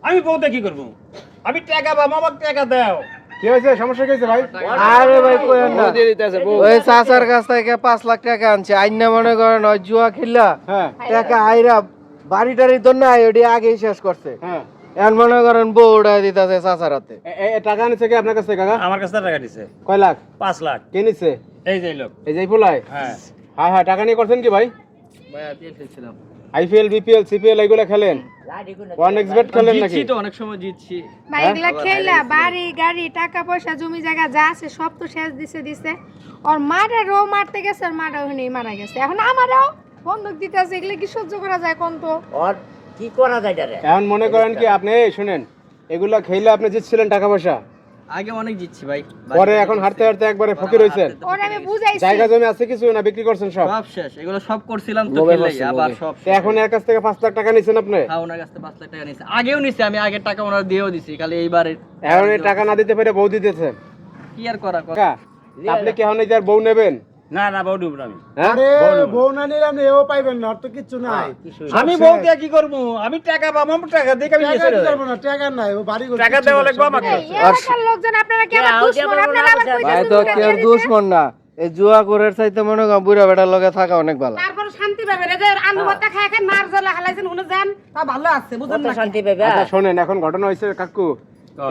আমি বউতে কি করবো? আমি টাকা পাবো, আমাকে টাকা দাও। কি হয়েছে? সমস্যা কি হয়েছে ভাই? আরে ভাই কইেন না, ওই চাচার কাছ থেকে 5 লাখ টাকা আনছে, আইনা মনে করেন ওই জুয়া খেললা হ্যাঁ টাকা আইরা বাড়িটারি তো নাই, ওটি আগেই শেষ করছে। হ্যাঁ, এখন মনে করেন বউ উড়াই দিতেছে চাচার হাতে। টাকা নিছে কি আপনার কাছে কাকা? আমার কাছে টাকা দিছে কয় লাখ? 5 লাখ। কে নিছে? এই যে লোক। এই যে ফুলাই। হ্যাঁ হ্যাঁ হ্যাঁ, টাকা নিয়ে করছেন কি ভাই? ভাই আপিএল খেলছিলাম। আইপিএল, বিপিএল, সিপিএল এগুলো খেলেন? ওয়ান এক্সবেট খেলেন নাকি? তো অনেক সময় জিতছি ভাই এগুলা খেলা বাড়ি গাড়ি টাকা পয়সা জমি জায়গা যা আছে সব তো শেষ দিছে। আর মারারও মারতে গেছে, আর মারাও নেই, মারা গেছে। এখন আমারও বন্ধক দিতে আছে, এগুলো কি সহ্য করা যায় কোন? তো আর কি করা যায় রে? এখন মনে করেন কি আপনি, শুনেন, এগুলা খেলে আপনি জিতছিলেন টাকা পয়সা, আগে অনেক জিতছি ভাই, পরে এখন হাঁটতে হাঁটতে একবারে ফকির হইছেন। ওরে আমি বুঝাইছি, জায়গা জমি আছে কিছু না, বিক্রি করছেন সব? সব শেষ, এগুলো সব করছিলাম তো খেলাই আবার সব। তো এখন এর কাছ থেকে 5 লাখ টাকা নিছেন আপনি? হ্যাঁ, ওনার কাছ থেকে 5 লাখ টাকা নিছি, আগেও নিছি আমি, আগের টাকা ওনার দিয়েও দিছি, খালি এইবার এখন এই টাকা না দিতে পেরে বউ দিতেছে। কি আর করা। কাকা, আপনি কি এখন এই যে আর বউ নেবেন? না না, বউ ডুব আমি। হ্যাঁ, বউ না নিলাম এও পাইবেন না, আর তো কিছু নাই। আমি বউ দিয়ে কি করবো? আমি টাকা পাবো, আমি টাকা দিয়ে আমি টাকা দিতে পারবো না, টাকা নাই, ও বাড়ি ঘর টাকা কিচ্ছু দেওয়া নাই, লাগবে সব আমাকে। নাই। এই এলাকার লোকজন আপনারা কি আমার দুশমন? আপনারা আবার ভাই কইতেছেন তো কেউ দুশমন না, এই জুয়া করার চাইতে মনে করেন বুড়া বেটার লগে থাকা অনেক ভালো। তারপর শান্তি পাবেন। এই যে আলু ভর্তা খায় খায় মার জ্বালা হালাইছেন, উনি যান তা ভালো আছে, বুঝুন কত না? শান্তি পাবে? আচ্ছা শোনেন, এখন ঘটনা হয়েছে কাকু,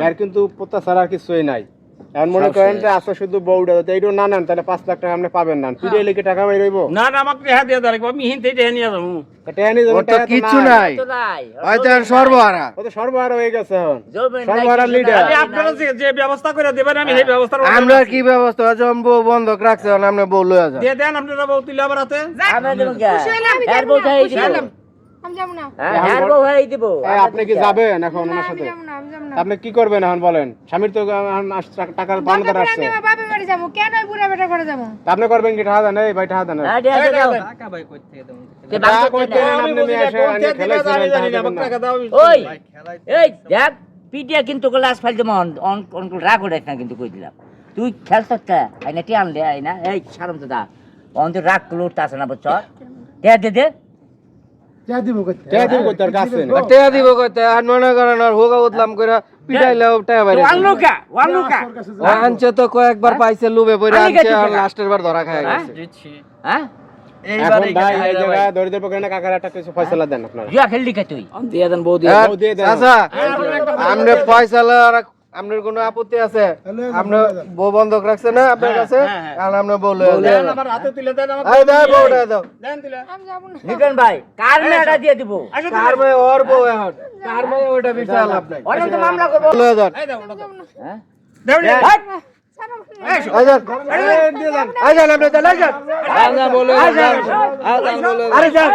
এর কিন্তু পোতা ছাড়া আর কিছুই নাই। এখন মনে করেন যে আচ্ছা শুধু বউটা যদি এইটা না নেন তাহলে 5 লাখ টাকা আপনি পাবেন না। পিড়ে লিখে টাকা বাইরে হইব? না না, আমাকে টাকা দিয়ে দাও, আমি হিনতে নিয়ে যাবো। টাকা নিয়ে যাবেন, ওর তো টাকা তো কিচ্ছু নাই। নাই, তো নাই। হয়তো আর সর্বহারা। ও তো সর্বহারা হয়ে গেছে এখন। জমি নাই, সর্বহারার কিছু লিডার। নাই। আপনারা যে ব্যবস্থা করে দেবেন আমি সেই ব্যবস্থা আমরা কি ব্যবস্থা আছে? বউ বন্ধক রাখছে, আমরা বউ লয়ে যান। দিয়ে দেন। আপনারা বউ তুলে আবার হাতে আমরা দেবো কে? খুশি হইলে আমি এর যাবো বউ না, তাই খুশি দিব। হইলাম। আমি যাবো না, হ্যাঁ, এর বউ হয়ে দিব। এই, আপনি কি যাবেন এখন ওনার আমি সাথে? যাবো না, আমি যাবো না। আপনি কি করবেন এখন বলেন? স্বামীর তো এখন টাকার বান্দার দরকার আসছে, আমি আমার বাপের বাড়ি যাবো, কেন ওই বুড়া বেটা করে যাবো? তা আপনি করবেন কি? টাকা দেন, এই ভাই টাকা দেন। হ্যাঁ, দিয়ে দাও। টাকা ভাই কই থেকে দেব? তে টাকা বাবা কই করতে দেন? দাও। আপনি নিয়ে আসে আনি খেলাইছেন, আমি জানি না, টাকা আমাকে দেবেন না। টাকা দাও। ওই এই দেখ, পিটিয়া কিন্তু লাশ ফাইল দেবো, অনকল রাগ উঠাইছ না কিন্তু কই দিলাম। তুই খেলছ কে? আইনা টি আনলে আইনা, এই সারম তো দা অন্ত রাগ গুলো উঠতাছে না, বুঝছ? দে টাকা দিব কইতে। টাকা দিব কই? তার কাছে নেই। টাকা দিব কইতে, আর মনে করেন আর হোগা উতলাম কইরা পিটাইলেও টাকা বাইরে। ওয়ানলুকা ওয়ানলুকা ওর কাছে ও আনছে তো কয়েকবার পাইছে, লুবে পড়ে আনছে, আর লাস্টের বার ধরা খায় গেছে। হ্যাঁ? এখন ভাই এই জায়গায় দরিদ্র পক্ষে কাকার একটা কিছু ফয়সালা দেন আপনারা। জুয়া খেললি কে তুই? হ্যাঁ, বউ দিয়ে দেন। আচ্ছা, আপনি পয়সালা আর আপনার কোনো আপত্তি আছে? আপনি বউ বন্ধক রাখছে না আপনার কাছে? কারণ আপনি বউ লয়ে দেন, যান। আমার হাতে তুলে দেন, আমাকে এই দাও বউটা দাও। দেন তুলে। আমি যাবো না। নিকন ভাই কার মেয়েটা দিয়ে দিব? আসো কার মেয়ে? ওর বউ এখন। কার মেয়ে ওটা বিশাল আপনার। ওরা তো মামলা করবো। লয়ে যান। এই দাও, ওটা দাও। হ্যাঁ? দেও নি। ছাড়ো। এই যান। এই যান, আপনি যান, এই যান। আরে যান।